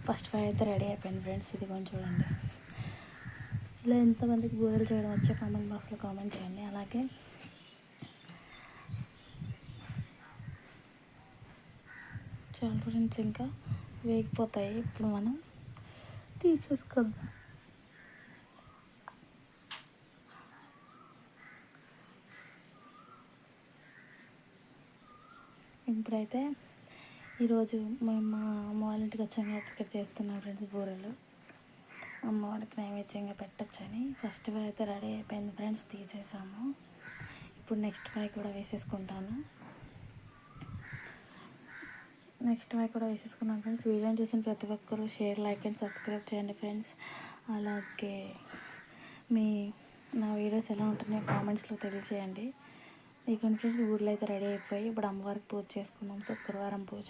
First fry అయితే ready అయిపోయింది friends. ఇది కొంచెం చూడండి. ఇలా ఎంతమందికి బూరెలు చేయడం వచ్చో కామెంట్ బాక్స్లో కామెంట్ చేయండి. అలాగే చాలా ఫ్రెండ్స్ ఇంకా వేగిపోతాయి. ఇప్పుడు మనం తీసేసుకుందాం. ఇప్పుడైతే ఈరోజు మేము మా అమ్మ వాళ్ళ ఇంటికి వచ్చాం కాబట్టి ఇక్కడ చేస్తున్నాం ఫ్రెండ్స్ బూరెలు. అమ్మవారికి నైవేద్యంగా పెట్టచ్చని ఫస్ట్ ఫ్రై అయితే రెడీ అయిపోయింది ఫ్రెండ్స్, తీసేసాము. ఇప్పుడు నెక్స్ట్ ఫ్రై కూడా వేసేసుకుంటాను. వేసేసుకున్నాను ఫ్రెండ్స్. వీడియోని చూసిన ప్రతి ఒక్కరూ షేర్, లైక్ అండ్ సబ్స్క్రైబ్ చేయండి ఫ్రెండ్స్. అలాగే నా వీడియోస్ ఎలా ఉంటున్నాయో కామెంట్స్లో తెలియచేయండి. ఇక ఫ్రెండ్స్ ఊర్లో అయితే రెడీ అయిపోయి ఇప్పుడు అమ్మవారికి పూజ చేసుకున్నాం, శుక్రవారం పూజ.